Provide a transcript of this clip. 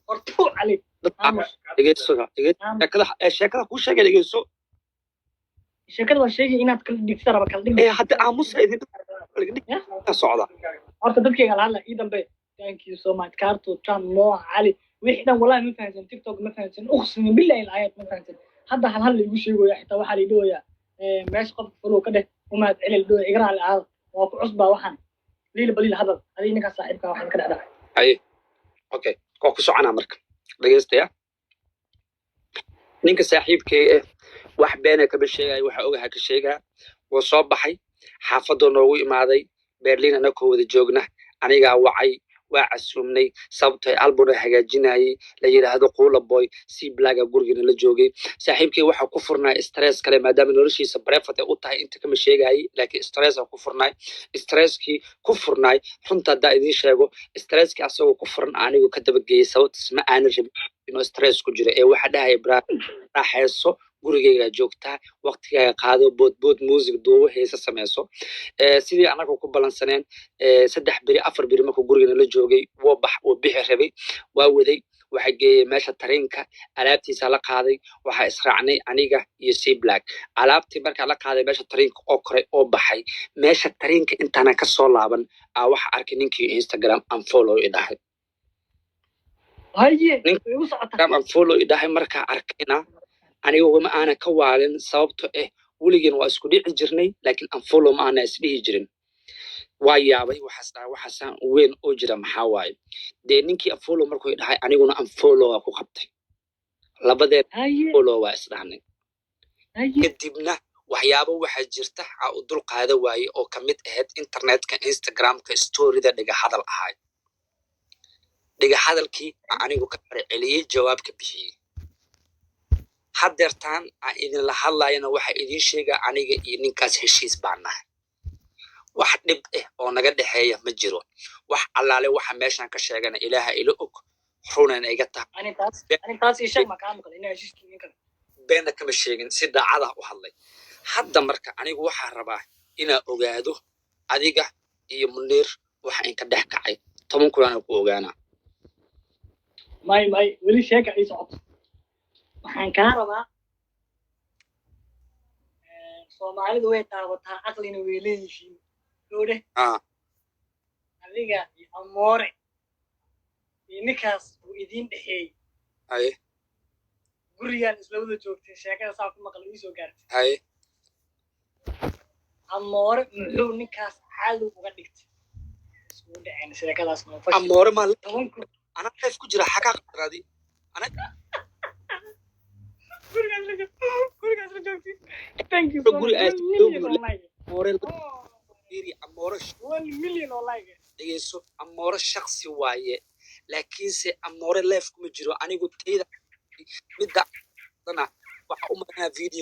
hortu cali sheekada ku sheegay dhegeyso sheekada waa sheegay inaad kala dhigta raba kala dhig hadda aamusa idin socda horta dadkayga la hadla ii dambe thank you so much kaarto chan mo cali wixii dhan wallahi ma fahansan tiktok ma fahansan uqsim billahi alayat ma fahansan hadda hal igu sheegoya xitaa waxa la dhooyaa meesh qof follow ka dheh umaad cilil dhoo igra al aad waa ku cusba waxaan liil balil hadal adii ninka saaxiibka waxa ka dhacday ay okay ko ku socona marka dhageystaya ninka saaxiibkay wax been ka sheegay waxa ogaha ka sheegaa oo soo baxay xaafado noogu imaaday Berlin ana ko wada joogna aniga wacay waa casuumnay sababtay albuna hagaajinayay la yiraahdo qula boy si blaga gurigina la joogay saaxiibkay waxa ku furnaa stress kale maadaama noloshiisa breefat u tahay inta kama sheegay laakiin stress ku furnaa stresskii ku furnaa runta daa idin sheego stresskii asagoo ku furan anigu ka dabageeyay sababta ma aanan rabin inuu stress ku jiro ee waxa dhahay raaxayso gurigeyga joogtaa waqtigaaga qaado bood music duubo heesa sameyso sidii anaga ku balansaneen 3 biri 4 biri markuu gurigeena la joogay wuu bixi rabay waa waday waxa geeyay meesha tareenka alaabtiisa la qaaday waxa israacnay aniga iyo C Black alaabtii marka la qaaday meesha tareenka oo koray oo baxay meesha tareenka intaana ka soo laaban waxa arkay ninkii Instagram unfollow idahay haye igu socota unfollow idahay marka arkayna aniga ma aana ka waalin sababto waligiin waa isku dhici jirnay laakiin unfollow ma aana isdhihi jirin waa yaabay waxaasaan weyn oo jira maxaa waaye dee ninkii unfollow markuu dhahay aniguna unfollow ku qabtay labadeen unfollow waa isdhahnay kadibna waxyaabo waxa jirta u dul qaada waaye oo kamid ahayd internetka Instagramka storyda dhiga hadal ahay dhiga hadalkii anigu ka celiyay jawaab ka bixiyay hadeertaan idin la hadlayna waxa idin sheega aniga iyo ninkaas heshiis baan nahay wax dhib oo naga dhaxeeya ma jiro wax allaale waxa meeshan ka sheegana ilaaha ila og runana iga tahay taas isha ma ka maqan inay heshiiskiin kale beena kama sheegin si daacada u hadlay hadda marka anigu waxa rabaa inaa ogaado adiga iyo Munir waxa in ka dhex kacay 10 kulan ku ogaana may wali sheeka ay socoto waxaan ka rabaa Soomaalidu way taabataa aqlina way leeyihiin doode adiga amoore ninkaas uu idin dhaxeey ay gurigan isla wada joogtay sheekada saaf ku maqal ii soo gaartay ay amoore muxuu ninkaas xal uga dhigtay isku dhaceen sheekadaas ma fash amoore ma ana qayf ku jira xaqaq raadi ana Thank you so much. Amore 1 million oo like. Dhageyso amore shakhsi waaye laakiin se amore life kuma jiro anigu tayda midda dana waxa u marnaa video